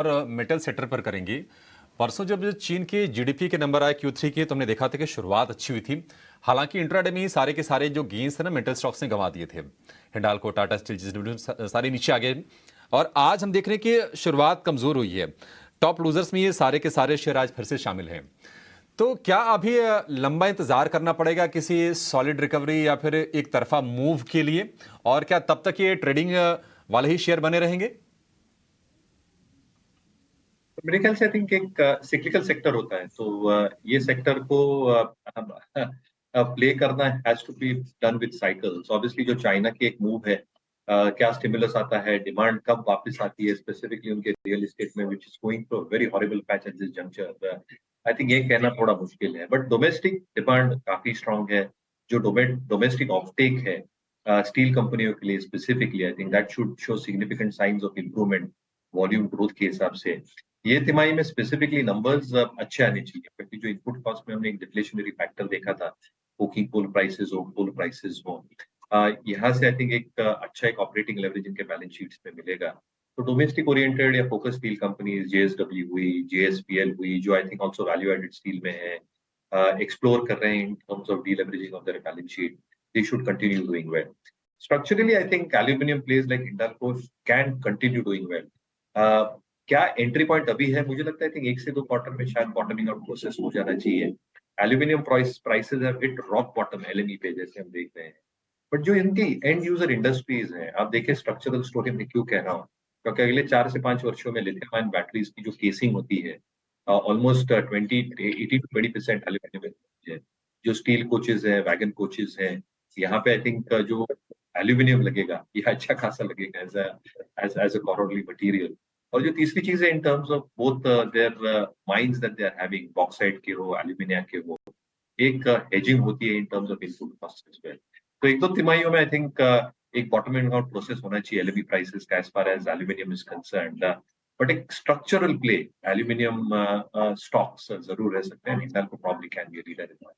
और metal sector पर करेंगे। परसों जब चीन के जीडीपी के नंबर आए Q3 के, तो हमने देखा था कि शुरुआत अच्छी हुई थी। हालांकि इंट्राडे में ही सारे के सारे जो गेंस थे ना, मेटल स्टॉक्स ने गंवा दिए थे। हिंडाल्को, टाटा स्टील, JSW सारे नीचे आ गए। और आज हम देख रहे हैं कि शुरुआत कमजोर हुई है। टॉप लूजर्स में ये सारे के सारे शेयर आज फिर से शामिल हैं। तो क्या अभी लंबा इंतजार करना पड़ेगा किसी सॉलिड रिकवरी या फिर एक तरफा मूव के लिए? और क्या तब तक ये ट्रेडिंग वाले ही शेयर बने रहेंगे? मेरे ख्याल से आई थिंक एक सिक्लिकल सेक्टर होता है, तो ये सेक्टर को प्ले करना has to be done with cycles. Obviously जो चाइना की एक मूव है, क्या स्टिमुलस आता है, डिमांड कब वापस आती है स्पेसिफिकली उनके रियल एस्टेट में, which is going through a very horrible patch at this juncture. I think ये कहना थोड़ा मुश्किल है, बट डोमेस्टिक डिमांड काफी स्ट्रांग है। जो डोमेस्टिक ऑफटेक है स्टील कंपनियों के लिए specifically, I think that should show significant science of improvement volume growth के हिसाब से। ये तिमाही में स्पेसिफिकली नंबर्स अच्छे आने चाहिए, क्योंकि जो इनपुट कॉस्ट में हमने एक डिफ्लेशनरी फैक्टर देखा था, कोकिंग कोल प्राइसेस हो, कोल प्राइसेस हो, यहाँ से आई थिंक एक अच्छा एक ऑपरेटिंग लेवरेज इनके बैलेंस शीट्स में मिलेगा। तो डोमेस्टिक ओरिएंटेड या फोकस स्टील कंपनीज, JSW हुई, JSPL हुई, जो I think also value added steel में है, एक्सप्लोर कर रहे हैं in terms of deleveraging of their balance sheet, they should continue doing well. Structurally, I think aluminum plays like Hindalco can continue doing well. क्या entry point अभी है? मुझे लगता है कि 1 से 2 क्वार्टर में शायद बॉटमिंग आउट प्रोसेस हो जाना चाहिए। Aluminium prices have hit rock bottom LME पे, जैसे हम देख रहे हैं। बट जो इनकी एंड यूजर इंडस्ट्रीज हैं, आप देखिए स्ट्रक्चरल स्टोरी में क्यों कह रहा हूँ, क्योंकि अगले 4 से 5 वर्षों में लिथियम आयन बैटरीज की जो केसिंग होती है, ऑलमोस्ट 18 to 20% एल्यूमिनियम है। जो स्टील कोचेज है, वैगन कोचेज हैं, यहाँ पे आई थिंक जो एल्यूमिनियम लगेगा, ये अच्छा खासा लगेगा एज अ कॉरोडरी मटीरियल। और जो तीसरी चीज है, in terms of both their mines that they are having, bauxite के हो, एल्यूमिनिया के हो, एक हेजिंग होती है in terms of input cost as well. तो 1 2 तिमाहियों में आई थिंक एक बॉटमिंग आउट प्रोसेस होना चाहिए LME प्राइसेस का, as far as aluminium is concerned. But एक स्ट्रक्चरल प्ले एल्यूमिनियम स्टॉक्स जरूर रह सकते हैं। Hindalco probably can be a leader in that.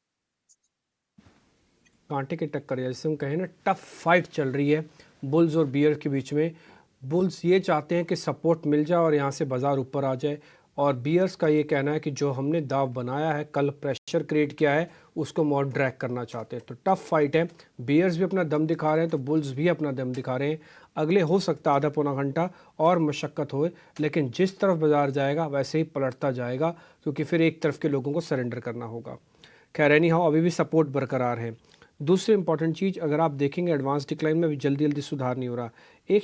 कांटे की टक्कर है, जैसे हम कहें ना, टफ फाइट चल रही है बुल्स और बियर के बीच में। बुल्स ये चाहते हैं कि सपोर्ट मिल जाए और यहाँ से बाज़ार ऊपर आ जाए, और बियर्स का ये कहना है कि जो हमने दाव बनाया है, कल प्रेशर क्रिएट किया है, उसको मोर ड्रैग करना चाहते हैं। तो टफ फाइट है। बियर्स भी अपना दम दिखा रहे हैं तो बुल्स भी अपना दम दिखा रहे हैं। अगले हो सकता है आधा पौना घंटा और मशक्क़त हो, लेकिन जिस तरफ बाज़ार जाएगा वैसे ही पलटता जाएगा, क्योंकि फिर एक तरफ के लोगों को सरेंडर करना होगा। खैर एनी हाउ, अभी भी सपोर्ट बरकरार है। दूसरी इंपॉर्टेंट चीज़, अगर आप देखेंगे एडवांस डिक्लाइन में भी जल्दी जल्दी सुधार नहीं हो रहा। एक